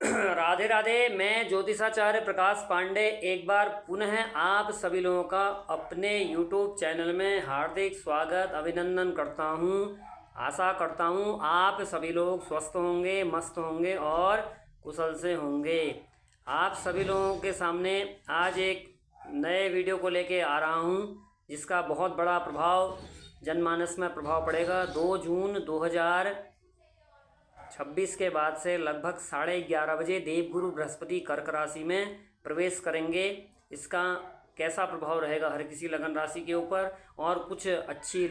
राधे राधे। मैं ज्योतिषाचार्य प्रकाश पांडे एक बार पुनः आप सभी लोगों का अपने YouTube चैनल में हार्दिक स्वागत अभिनंदन करता हूं। आशा करता हूं आप सभी लोग स्वस्थ होंगे, मस्त होंगे और कुशल से होंगे। आप सभी लोगों के सामने आज एक नए वीडियो को लेके आ रहा हूं, जिसका बहुत बड़ा प्रभाव जनमानस में प्रभाव पड़ेगा। 2 जून 2026 के बाद से लगभग 11:30 बजे देवगुरु बृहस्पति कर्क राशि में प्रवेश करेंगे। इसका कैसा प्रभाव रहेगा हर किसी लगन राशि के ऊपर, और कुछ अच्छी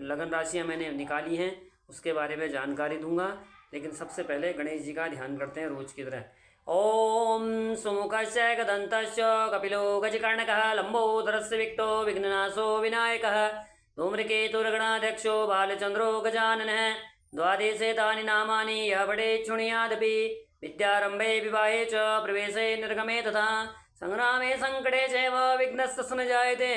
लगन राशियां मैंने निकाली हैं, उसके बारे में जानकारी दूंगा। लेकिन सबसे पहले गणेश जी का ध्यान करते हैं रोज की तरह। ओम सुमुखस्य गदन्तस्य कपिलो गजकर्णकः लंबोदरस्य विक्तो विघ्ननाशो विनायकः धूम्रकेतुर्गणाध्यक्षो बालचंद्रो गजाननः द्वादशे तानि नामानि यः पठेत् शृणुयादपि विद्यारम्भे विवाहे च प्रवेशे निर्गमे तथा संग्रामे संकटे चैव विघ्नस्तस्य न जायते।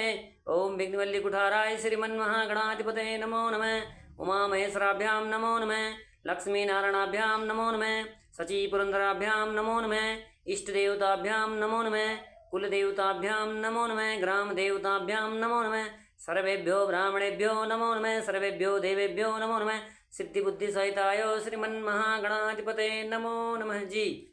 ओम विघ्नवल्लीकुठाराय श्रीमन्महागणाधिपतये नमो नमः। उमामहेश्वराभ्यां नमो नमः। लक्ष्मीनारायणाभ्यां नमो नमः। सचीपुरंदराभ्यां नमो नमः। इष्टदेवताभ्यां नमो नमः। कुलदेवताभ्यां नमो नमः। ग्रामदेवताभ्यां नमो नमः। सर्वेभ्यो ब्राह्मणेभ्यो नमो नमः। सर्वेभ्यो देवेभ्यो नमो नमः। सिद्धि बुद्धि सहिताय श्रीमन्महागणाधिपतये नमो नमः जी।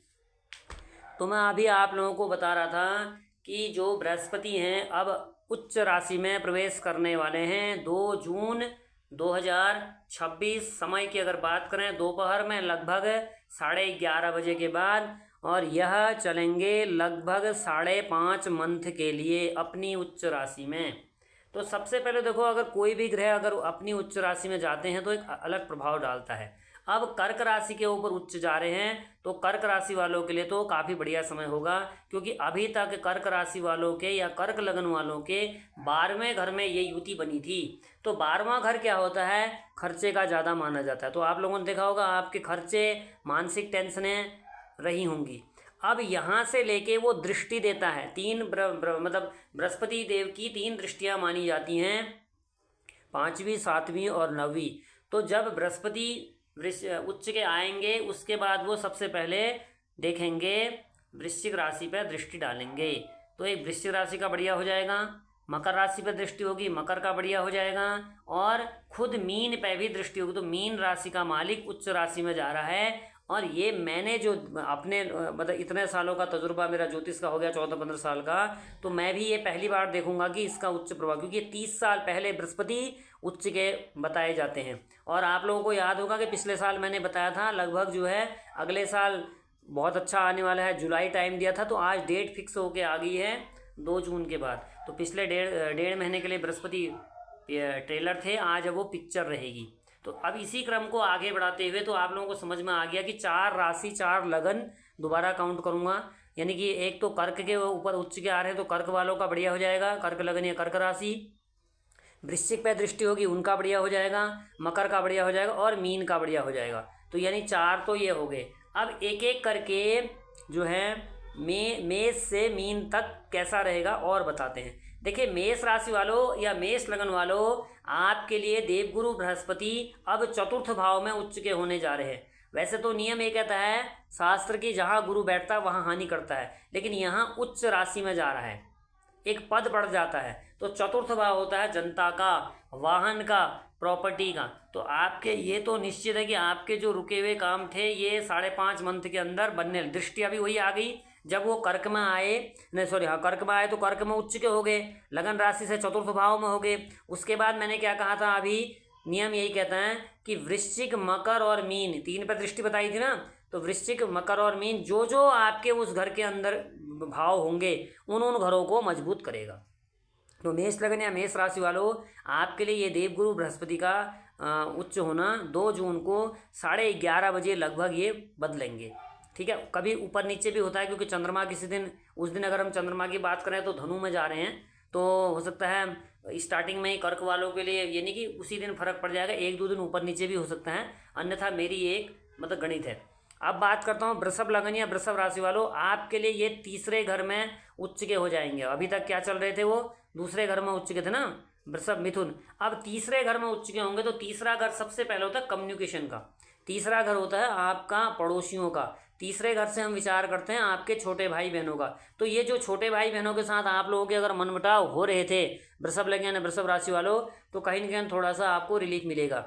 तो मैं अभी आप लोगों को बता रहा था कि जो बृहस्पति हैं अब उच्च राशि में प्रवेश करने वाले हैं 2 जून 2026। समय की अगर बात करें दोपहर में लगभग 11:30 बजे के बाद, और यह चलेंगे लगभग 5.5 मंथ के लिए अपनी उच्च राशि में। तो सबसे पहले देखो, अगर कोई भी ग्रह अगर अपनी उच्च राशि में जाते हैं तो एक अलग प्रभाव डालता है। अब कर्क राशि के ऊपर उच्च जा रहे हैं तो कर्क राशि वालों के लिए तो काफ़ी बढ़िया समय होगा, क्योंकि अभी तक कर्क राशि वालों के या कर्क लगन वालों के 12वें घर में ये युति बनी थी। तो 12वां घर क्या होता है, खर्चे का ज़्यादा माना जाता है। तो आप लोगों ने देखा होगा आपके खर्चे, मानसिक टेंशनें रही होंगी। अब यहाँ से लेके वो दृष्टि देता है। मतलब बृहस्पति देव की 3 दृष्टियाँ मानी जाती हैं, 5वीं, 7वीं और 9वीं। तो जब बृहस्पति उच्च के आएंगे उसके बाद वो सबसे पहले देखेंगे वृश्चिक राशि पर दृष्टि डालेंगे। तो एक वृश्चिक राशि का बढ़िया हो जाएगा, मकर राशि पर दृष्टि होगी, मकर का बढ़िया हो जाएगा, और खुद मीन पे भी दृष्टि होगी। तो मीन राशि का मालिक उच्च राशि में जा रहा है। और ये मैंने जो अपने मतलब इतने सालों का तजुर्बा मेरा ज्योतिष का हो गया 14-15 साल का, तो मैं भी ये पहली बार देखूंगा कि इसका उच्च प्रभाव, क्योंकि 30 साल पहले बृहस्पति उच्च के बताए जाते हैं। और आप लोगों को याद होगा कि पिछले साल मैंने बताया था लगभग जो है अगले साल बहुत अच्छा आने वाला है, जुलाई टाइम दिया था। तो आज डेट फिक्स होके आ गई है 2 जून के बाद। तो पिछले डेढ़ महीने के लिए बृहस्पति ट्रेलर थे, आज अब वो पिक्चर रहेगी। तो अब इसी क्रम को आगे बढ़ाते हुए तो आप लोगों को समझ में आ गया कि 4 राशि 4 लगन दोबारा काउंट करूंगा। यानी कि एक तो कर्क के ऊपर उच्च के आ रहे हैं तो कर्क वालों का बढ़िया हो जाएगा, कर्क लगन या कर्क राशि। वृश्चिक पे दृष्टि होगी, उनका बढ़िया हो जाएगा, मकर का बढ़िया हो जाएगा और मीन का बढ़िया हो जाएगा। तो यानी 4 तो ये हो गए। अब एक एक करके जो है मेष से मीन तक कैसा रहेगा और बताते हैं। देखिए, मेष राशि वालों या मेष लगन वालों, आपके लिए देवगुरु बृहस्पति अब 4th भाव में उच्च के होने जा रहे हैं। वैसे तो नियम ये कहता है शास्त्र की, जहाँ गुरु बैठता है वहाँ हानि करता है, लेकिन यहाँ उच्च राशि में जा रहा है, एक पद बढ़ जाता है। तो 4th भाव होता है जनता का, वाहन का, प्रॉपर्टी का। तो आपके ये तो निश्चित है कि आपके जो रुके हुए काम थे ये 5.5 मंथ के अंदर बनने। दृष्टि अभी वही आ गई जब वो कर्क में आए, नहीं सॉरी हाँ कर्क में आए तो कर्क में उच्च के हो गए, लगन राशि से 4th भाव में हो गए। उसके बाद मैंने क्या कहा था, अभी नियम यही कहता है कि वृश्चिक, मकर और मीन 3 पर दृष्टि बताई थी ना। तो वृश्चिक, मकर और मीन जो जो आपके उस घर के अंदर भाव होंगे उन घरों को मजबूत करेगा। तो मेष लगन या मेष राशि वालों, आपके लिए ये देवगुरु बृहस्पति का उच्च होना 2 जून को 11:30 बजे लगभग ये बदलेंगे। ठीक है, कभी ऊपर नीचे भी होता है, क्योंकि चंद्रमा किसी दिन, उस दिन अगर हम चंद्रमा की बात करें तो धनु में जा रहे हैं, तो हो सकता है स्टार्टिंग में ही कर्क वालों के लिए यानी कि उसी दिन फर्क पड़ जाएगा, 1-2 दिन ऊपर नीचे भी हो सकता है। अन्यथा मेरी एक मतलब गणित है। अब बात करता हूँ वृषभ लगन या वृषभ राशि वालों, आपके लिए ये 3रे घर में उच्च के हो जाएंगे। अभी तक क्या चल रहे थे, वो 2रे घर में उच्च के थे ना, वृषभ मिथुन। अब 3रे घर में उच्च के होंगे। तो 3रा घर सबसे पहले होता है कम्युनिकेशन का, तीसरा घर होता है आपका पड़ोसियों का, तीसरे घर से हम विचार करते हैं आपके छोटे भाई बहनों का। तो ये जो छोटे भाई बहनों के साथ आप लोगों के अगर मनमुटाव हो रहे थे वृषभ लग्न यानी वृषभ राशि वालों, तो कहीं ना कहीं थोड़ा सा आपको रिलीफ मिलेगा।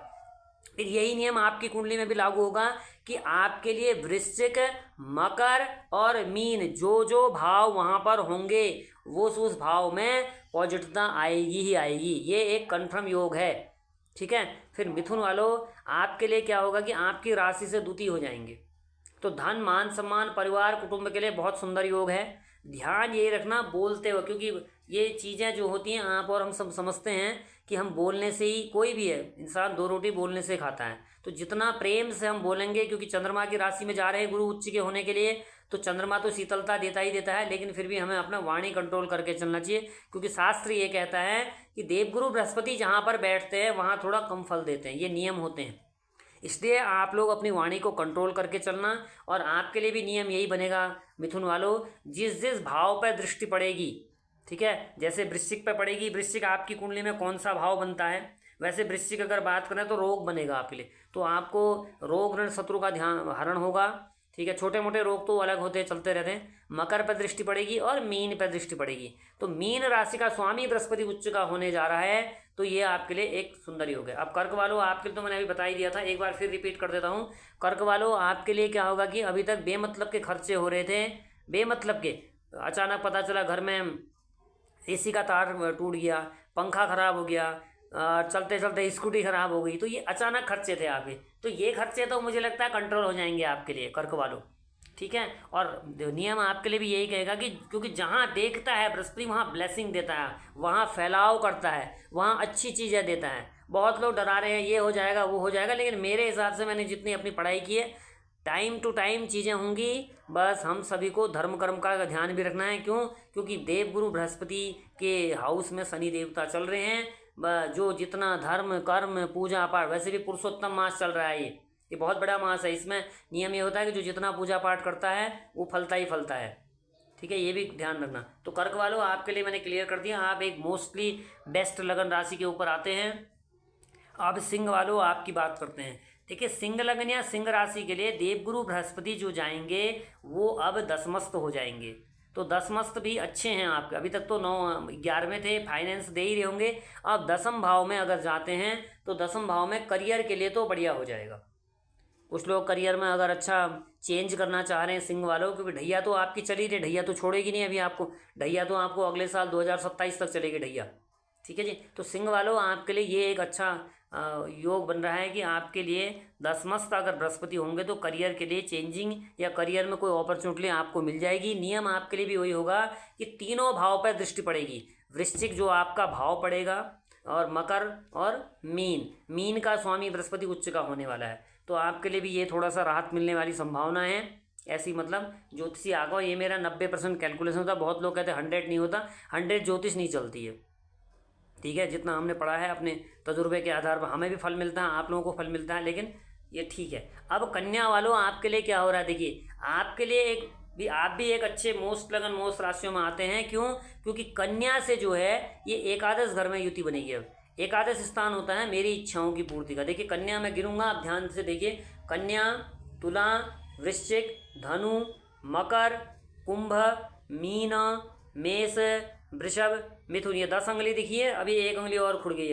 फिर यही नियम आपकी कुंडली में भी लागू होगा कि आपके लिए वृश्चिक, मकर और मीन जो जो भाव वहाँ पर होंगे वो उस भाव में पॉजिटिवता आएगी ही आएगी। ये एक कन्फर्म योग है, ठीक है। फिर मिथुन वालों, आपके लिए क्या होगा कि आपकी राशि से द्वितीय हो जाएंगे, तो धन, मान सम्मान, परिवार, कुटुंब के लिए बहुत सुंदर योग है। ध्यान ये रखना बोलते हो, क्योंकि ये चीज़ें जो होती हैं आप और हम सब समझते हैं कि हम बोलने से ही, कोई भी है इंसान दो रोटी बोलने से खाता है, तो जितना प्रेम से हम बोलेंगे, क्योंकि चंद्रमा की राशि में जा रहे हैं गुरु उच्च के होने के लिए, तो चंद्रमा तो शीतलता देता ही देता है, लेकिन फिर भी हमें अपना वाणी कंट्रोल करके चलना चाहिए, क्योंकि शास्त्र ये कहता है कि देवगुरु बृहस्पति जहाँ पर बैठते हैं वहाँ थोड़ा कम फल देते हैं, ये नियम होते हैं। इसलिए आप लोग अपनी वाणी को कंट्रोल करके चलना। और आपके लिए भी नियम यही बनेगा मिथुन वालों, जिस जिस भाव पर दृष्टि पड़ेगी, ठीक है, जैसे वृश्चिक पे पड़ेगी, वृश्चिक आपकी कुंडली में कौन सा भाव बनता है, वैसे वृश्चिक अगर बात करें तो रोग बनेगा आपके लिए, तो आपको रोग ऋण शत्रु का ध्यान हरण होगा, ठीक है। छोटे मोटे रोग तो अलग होते चलते रहते हैं। मकर पर दृष्टि पड़ेगी और मीन पर दृष्टि पड़ेगी, तो मीन राशि का स्वामी बृहस्पति उच्च का होने जा रहा है, तो ये आपके लिए एक सुंदर योग है। अब कर्क वालों आपके लिए तो मैंने अभी बता ही दिया था, एक बार फिर रिपीट कर देता हूँ। कर्क वालों आपके लिए क्या होगा कि अभी तक बेमतलब के खर्चे हो रहे थे, बेमतलब के, अचानक पता चला घर में एसी का तार टूट गया, पंखा खराब हो गया, चलते चलते स्कूटी खराब हो गई, तो ये अचानक खर्चे थे आपके, तो ये खर्चे तो मुझे लगता है कंट्रोल हो जाएंगे आपके लिए कर्क वालों, ठीक है। और नियम आपके लिए भी यही कहेगा कि क्योंकि जहाँ देखता है बृहस्पति वहाँ ब्लेसिंग देता है, वहाँ फैलाव करता है, वहाँ अच्छी चीज़ें देता है। बहुत लोग डरा रहे हैं ये हो जाएगा वो हो जाएगा, लेकिन मेरे हिसाब से मैंने जितनी अपनी पढ़ाई की है, टाइम टू टाइम चीज़ें होंगी। बस हम सभी को धर्म कर्म का ध्यान भी रखना है, क्यों, क्योंकि देवगुरु बृहस्पति के हाउस में शनि देवता चल रहे हैं। जो जितना धर्म कर्म पूजा पाठ, वैसे भी पुरुषोत्तम मास चल रहा है, ये बहुत बड़ा मास है। इसमें नियम ये होता है कि जो जितना पूजा पाठ करता है वो फलता ही फलता है, ठीक है, ये भी ध्यान रखना। तो कर्क वालों आपके लिए मैंने क्लियर कर दिया, आप एक मोस्टली बेस्ट लगन राशि के ऊपर आते हैं। अब सिंह वालों आपकी बात करते हैं। देखिए सिंह लग्न या सिंह राशि के लिए देवगुरु बृहस्पति जो जाएंगे वो अब दसमस्त हो जाएंगे, तो दसमस्त भी अच्छे हैं आपके। अभी तक तो 9-11 थे, फाइनेंस दे ही रहे होंगे। अब दसम भाव में अगर जाते हैं तो दसम भाव में करियर के लिए तो बढ़िया हो जाएगा। कुछ लोग करियर में अगर अच्छा चेंज करना चाह रहे हैं सिंह वालों, क्योंकि ढैया तो आपकी चली रही, ढैया तो छोड़ेगी नहीं अभी आपको, ढैया तो आपको अगले साल 2027 तक चलेगी ढैया, ठीक है जी। तो सिंह वालों आपके लिए ये एक अच्छा योग बन रहा है कि आपके लिए दसमस्त अगर बृहस्पति होंगे तो करियर के लिए चेंजिंग या करियर में कोई अपॉर्चुनिटी आपको मिल जाएगी। नियम आपके लिए भी वही होगा कि तीनों भाव पर दृष्टि पड़ेगी। वृश्चिक जो आपका भाव पड़ेगा, और मकर और मीन का स्वामी बृहस्पति उच्च का होने वाला है, तो आपके लिए भी ये थोड़ा सा राहत मिलने वाली संभावना है। ऐसी मतलब ज्योतिषी आगो, ये मेरा 90% कैलकुलेशन होता है। बहुत लोग कहते हैं 100 नहीं होता, 100 ज्योतिष नहीं चलती है, ठीक है। जितना हमने पढ़ा है अपने तजुर्बे के आधार पर हमें भी फल मिलता है, आप लोगों को फल मिलता है, लेकिन ये ठीक है। अब कन्या वालों आपके लिए क्या हो रहा है, देखिए आपके लिए आप भी एक अच्छे मोस्ट लगन मोस्ट राशियों में आते हैं। क्यों, क्योंकि कन्या से जो है ये एकादश घर में युति बनेगी। अब एकादश स्थान होता है मेरी इच्छाओं की पूर्ति का। देखिए कन्या में गिरूंगा, आप ध्यान से देखिए, कन्या, तुला, वृश्चिक, धनु, मकर, कुंभ, मीन, मेष, वृषभ, मिथुन, ये 10 अंगुली दिखिए, अभी 1 अंगुली और खुड़ गई,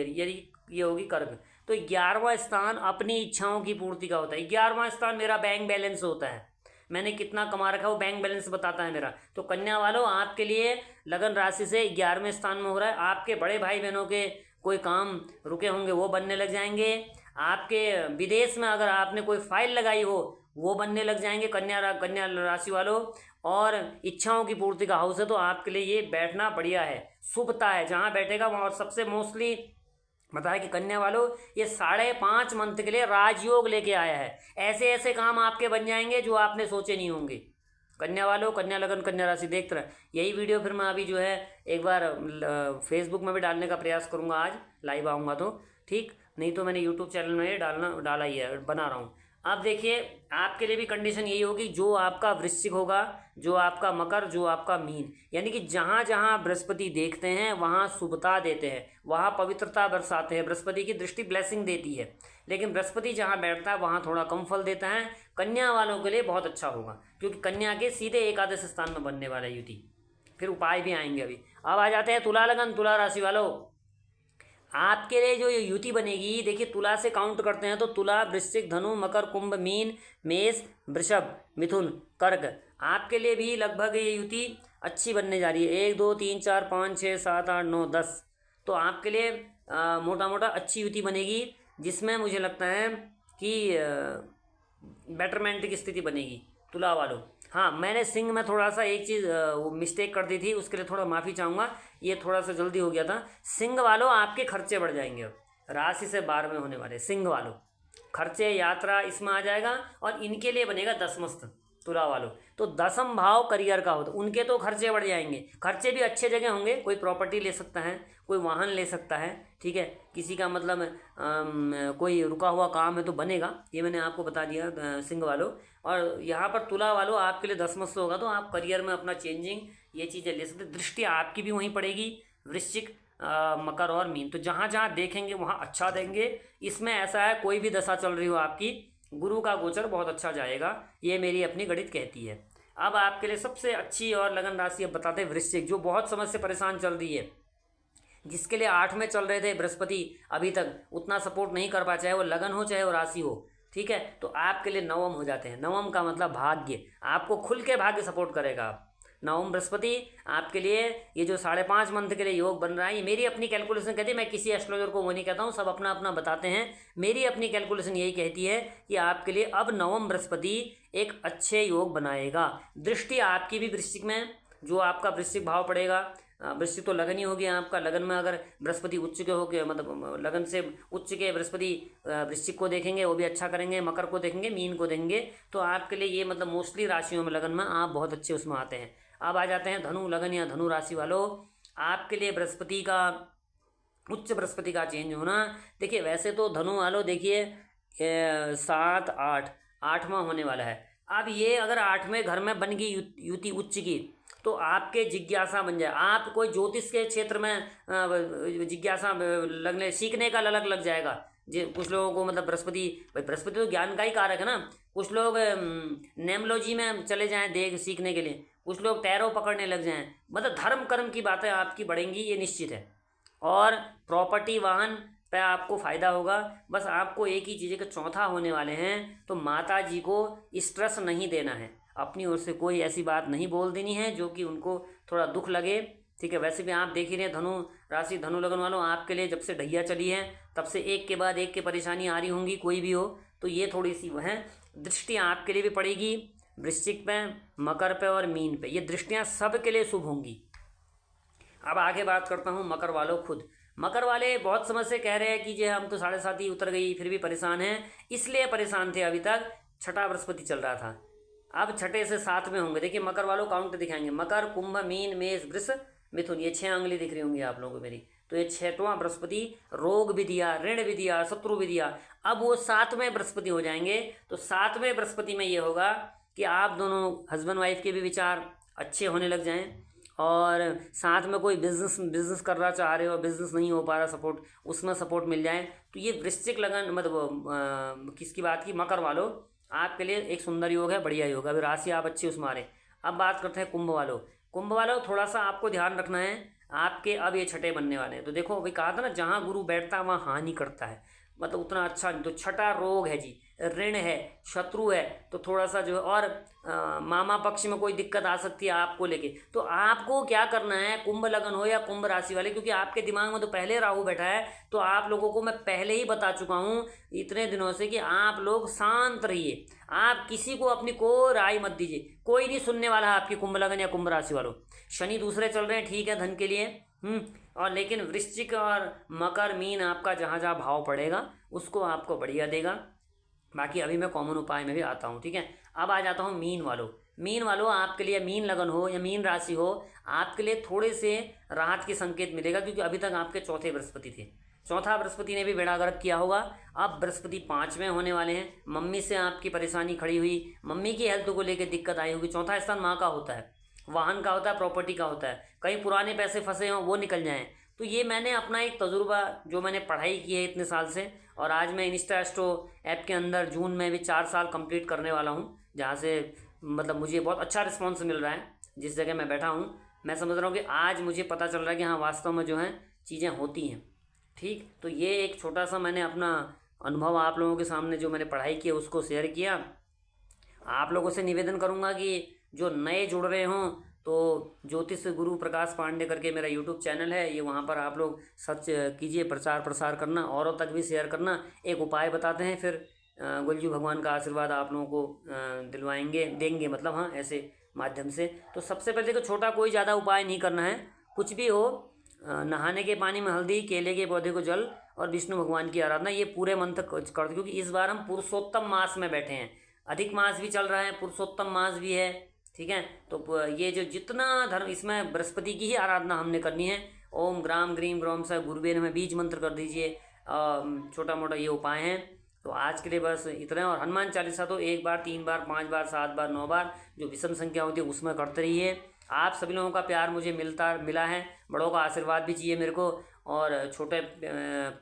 ये होगी कर्क। तो 11वां स्थान अपनी इच्छाओं की पूर्ति का होता है। 11वां स्थान मेरा बैंक बैलेंस होता है, मैंने कितना कमा रखा है वो बैंक बैलेंस बताता है मेरा। तो कन्या वालों आपके लिए लगन राशि से 11वें स्थान में हो रहा है। आपके बड़े भाई बहनों के कोई काम रुके होंगे वो बनने लग जाएंगे। आपके विदेश में अगर आपने कोई फाइल लगाई हो वो बनने लग जाएंगे कन्या राशि वालों। और इच्छाओं की पूर्ति का हाउस है, तो आपके लिए ये बैठना बढ़िया है, शुभता है जहाँ बैठेगा वहाँ। और सबसे मोस्टली बताया कि कन्या वालों ये 5.5 मंथ के लिए राजयोग लेके आया है। ऐसे ऐसे काम आपके बन जाएंगे जो आपने सोचे नहीं होंगे। कन्या वालों, कन्या लगन कन्या राशि देखते रहे। यही वीडियो फिर मैं अभी जो है एक बार फेसबुक में भी डालने का प्रयास करूँगा, आज लाइव आऊँगा तो ठीक, नहीं तो मैंने यूट्यूब चैनल में डाला ही है, बना रहा हूँ। अब देखिए आपके लिए भी कंडीशन यही होगी, जो आपका वृश्चिक होगा, जो आपका मकर, जो आपका मीन, यानी कि जहाँ जहाँ बृहस्पति देखते हैं वहाँ शुभता देते हैं, वहाँ पवित्रता बरसाते हैं। बृहस्पति की दृष्टि ब्लेसिंग देती है, लेकिन बृहस्पति जहाँ बैठता है वहाँ थोड़ा कम फल देता है। कन्या वालों के लिए बहुत अच्छा होगा, क्योंकि कन्या के सीधे एकादश स्थान में बनने वाला है युति। फिर उपाय भी आएंगे अभी। अब आ जाते हैं तुला लगन, तुला राशि वालों। आपके लिए जो ये युति बनेगी, देखिए तुला से काउंट करते हैं तो तुला, वृश्चिक, धनु, मकर, कुंभ, मीन, मेष, वृषभ, मिथुन, कर्क। आपके लिए भी लगभग ये युति अच्छी बनने जा रही है। 1 2 3 4 5 6 7 8 9 10, तो आपके लिए मोटा मोटा अच्छी युति बनेगी, जिसमें मुझे लगता है कि बेटरमेंट की स्थिति बनेगी तुला वालों। हाँ, मैंने सिंह में थोड़ा सा एक चीज़ वो मिस्टेक कर दी थी, उसके लिए थोड़ा माफ़ी चाहूँगा, ये थोड़ा सा जल्दी हो गया था। सिंह वालों आपके खर्चे बढ़ जाएंगे। अब राशि से 12 में होने वाले सिंह वालों खर्चे, यात्रा इसमें आ जाएगा, और इनके लिए बनेगा दसमस्त तुला वालों। तो दसम भाव करियर का होता, उनके तो खर्चे बढ़ जाएंगे। खर्चे भी अच्छे जगह होंगे, कोई प्रॉपर्टी ले सकता है, कोई वाहन ले सकता है, ठीक है, किसी का मतलब कोई रुका हुआ काम है तो बनेगा, ये मैंने आपको बता दिया सिंह वालों। और यहाँ पर तुला वालों आपके लिए दसमस्त होगा, तो आप करियर में अपना चेंजिंग ये चीज़ें ले सकते। दृष्टि आपकी भी वहीं पड़ेगी, वृश्चिक, मकर और मीन, तो जहाँ जहाँ देखेंगे वहाँ अच्छा देंगे। इसमें ऐसा है, कोई भी दशा चल रही हो आपकी, गुरु का गोचर बहुत अच्छा जाएगा, ये मेरी अपनी गणित कहती है। अब आपके लिए सबसे अच्छी और लगन राशि अब बताते हैं वृश्चिक, जो बहुत समय से परेशान चल रही है, जिसके लिए 8 में चल रहे थे बृहस्पति, अभी तक उतना सपोर्ट नहीं कर पाया, चाहे वो लगन हो चाहे वो राशि हो, ठीक है। तो आपके लिए नवम हो जाते हैं। नवम का मतलब भाग्य, आपको खुल के भाग्य सपोर्ट करेगा। नवम बृहस्पति आपके लिए ये जो 5.5 मंथ के लिए योग बन रहा है, ये मेरी अपनी कैलकुलेशन कहती है, मैं किसी एस्ट्रोलॉजर को वो नहीं कहता हूँ, सब अपना अपना बताते हैं। मेरी अपनी कैलकुलेशन यही कहती है कि आपके लिए अब नवम बृहस्पति एक अच्छे योग बनाएगा। दृष्टि आपकी भी वृश्चिक में, जो आपका वृश्चिक भाव पड़ेगा, वृश्चिक तो लगन ही हो गया आपका। लगन में अगर बृहस्पति उच्च के हो गए, मतलब लगन से उच्च के बृहस्पति वृश्चिक को देखेंगे, वो भी अच्छा करेंगे, मकर को देखेंगे, मीन को देखेंगे, तो आपके लिए ये मतलब मोस्टली राशियों में लगन में आप बहुत अच्छे उसमें आते हैं। अब आ जाते हैं धनु लगन या धनु राशि वालों। आपके लिए बृहस्पति का, उच्च बृहस्पति का चेंज होना, देखिए वैसे तो धनु वालों देखिए 7 8 8वां होने वाला है। अब ये अगर 8वें घर में बन गई युति उच्च की, तो आपके जिज्ञासा बन जाए, आप कोई ज्योतिष के क्षेत्र में जिज्ञासा लगने, सीखने का ललक लग जाएगा। जी, कुछ लोगों को मतलब बृहस्पति, भाई बृहस्पति तो ज्ञान का ही कारक है ना। कुछ लोग नेमोलॉजी में चले जाएं देख सीखने के लिए, कुछ लोग टैरो पकड़ने लग जाएं, मतलब धर्म कर्म की बातें आपकी बढ़ेंगी, ये निश्चित है। और प्रॉपर्टी वाहन पे आपको फ़ायदा होगा। बस आपको एक ही चीज़ है कि चौथा होने वाले हैं, तो माता जी को स्ट्रेस नहीं देना है, अपनी ओर से कोई ऐसी बात नहीं बोल देनी है जो कि उनको थोड़ा दुख लगे, ठीक है। वैसे भी आप देख ही रहे हैं धनु राशि, धनु लगन वालों, आपके लिए जब से ढैया चली है तब से एक के बाद एक के परेशानी आ रही होंगी, कोई भी हो, तो ये थोड़ी सी वह है। दृष्टि आपके लिए भी पड़ेगी वृश्चिक पे, मकर पे और मीन पे, ये दृष्टियाँ सब के लिए शुभ होंगी। अब आगे बात करता हूँ मकर वालों खुद। मकर वाले बहुत समय से कह रहे हैं कि जे हम तो 7.5 ही उतर गई, फिर भी परेशान हैं। इसलिए परेशान थे, अभी तक छठा बृहस्पति चल रहा था, अब छठे से 7 में होंगे। देखिए मकर वालों काउंट दिखाएंगे, मकर, कुंभ, मीन, मेष, वृष, मिथुन, ये 6 अंगली दिख रही होंगी आप लोगों को मेरी। तो ये 6वां बृहस्पति रोग भी दिया, ऋण भी दिया, शत्रु भी दिया। अब वो 7वें बृहस्पति हो जाएंगे, तो 7वें बृहस्पति में ये होगा कि आप दोनों हस्बैंड वाइफ के भी विचार अच्छे होने लग जाएं, और साथ में कोई बिजनेस करना चाह रहे हो, बिजनेस नहीं हो पा रहा सपोर्ट, उसमें सपोर्ट मिल जाए। तो ये वृश्चिक लगन मतलब किसकी बात की, मकर वालों, आपके लिए एक सुंदर योग है, बढ़िया योग है। अभी राशि आप अच्छी उसमें आ रहे। अब बात करते हैं कुंभ वालों। कुंभ वालों थोड़ा सा आपको ध्यान रखना है, आपके अब ये छठे बनने वाले हैं। तो देखो अभी कहा था ना, जहाँ गुरु बैठता है वहाँ हानि करता है, मतलब उतना अच्छा नहीं। तो छठा रोग है जी, ऋण है, शत्रु है, तो थोड़ा सा जो है, और मामा पक्ष में कोई दिक्कत आ सकती है आपको लेके। तो आपको क्या करना है, कुंभ लगन हो या कुंभ राशि वाले, क्योंकि आपके दिमाग में तो पहले राहु बैठा है, तो आप लोगों को मैं पहले ही बता चुका हूँ इतने दिनों से कि आप लोग शांत रहिए, आप किसी को अपनी को राय मत दीजिए, कोई नहीं सुनने वाला है आपकी कुंभ लगन या कुंभ राशि वालों। शनि दूसरे चल रहे हैं, ठीक है, धन के लिए, और लेकिन वृश्चिक और मकर मीन आपका जहाँ जहाँ भाव पड़ेगा उसको आपको बढ़िया देगा। बाकी अभी मैं कॉमन उपाय में भी आता हूँ, ठीक है। अब आ जाता हूँ मीन वालों। मीन वालों आपके लिए, मीन लगन हो या मीन राशि हो, आपके लिए थोड़े से राहत के संकेत मिलेगा, क्योंकि अभी तक आपके चौथे बृहस्पति थे। चौथा बृहस्पति ने भी बेड़ा गर्क किया होगा। अब बृहस्पति 5 में होने वाले हैं। मम्मी से आपकी परेशानी खड़ी हुई, मम्मी की हेल्थ को लेकर दिक्कत आई होगी। चौथा स्थान माँ का होता है, वाहन का होता है, प्रॉपर्टी का होता है। कहीं पुराने पैसे फंसे हों वो निकल जाएं। तो ये मैंने अपना एक तजुर्बा, जो मैंने पढ़ाई की है इतने साल से, और आज मैं इंस्टा एस्ट्रो ऐप के अंदर जून में भी 4 साल कंप्लीट करने वाला हूँ, जहाँ से मतलब मुझे बहुत अच्छा रिस्पॉन्स मिल रहा है। जिस जगह मैं बैठा हूँ मैं समझ रहा हूँ कि आज मुझे पता चल रहा है कि हाँ वास्तव में जो है चीज़ें होती हैं। ठीक, तो ये एक छोटा सा मैंने अपना अनुभव आप लोगों के सामने, जो मैंने पढ़ाई की है उसको शेयर किया। आप लोगों से निवेदन करूंगा कि जो नए जुड़ रहे हों तो ज्योतिष गुरु प्रकाश पांडे करके मेरा यूट्यूब चैनल है, ये वहाँ पर आप लोग सर्च कीजिए, प्रचार प्रसार करना, औरों तक भी शेयर करना। एक उपाय बताते हैं, फिर गुलजू भगवान का आशीर्वाद आप लोगों को दिलवाएंगे, देंगे मतलब, हाँ ऐसे माध्यम से। तो सबसे पहले तो छोटा कोई ज़्यादा उपाय नहीं करना है, कुछ भी हो, नहाने के पानी में हल्दी, केले के पौधे को जल और विष्णु भगवान की आराधना, ये पूरे मंत्र कर, क्योंकि इस बार हम पुरुषोत्तम मास में बैठे हैं। अधिक मास भी चल रहा है, पुरुषोत्तम मास भी है, ठीक है। तो ये जो जितना धर्म, इसमें बृहस्पति की ही आराधना हमने करनी है। ओम ग्राम ग्रीम ग्रोम स गुरुवे नमः बीज मंत्र कर दीजिए। छोटा मोटा ये उपाय हैं। तो आज के लिए बस इतना। और हनुमान चालीसा तो 1 बार, 3 बार, 5 बार, 7 बार, 9 बार, जो विषम संख्या होती है उसमें करते रहिए। आप सभी लोगों का प्यार मुझे मिला है, बड़ों का आशीर्वाद भी चाहिए मेरे को, और छोटे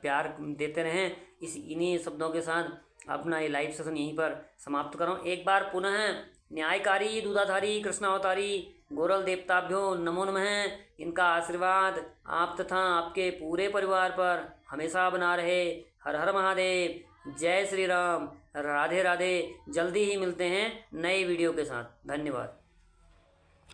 प्यार देते रहें। इन्हीं शब्दों के साथ अपना ये लाइव सेशन यहीं पर समाप्त करूँ। एक बार पुनः न्यायकारी दूधाधारी कृष्णावतारी गोरल देवताभ्यो नमो नमः। इनका आशीर्वाद आप तथा आपके पूरे परिवार पर हमेशा बना रहे। हर हर महादेव, जय श्री राम, राधे राधे। जल्दी ही मिलते हैं नए वीडियो के साथ। धन्यवाद।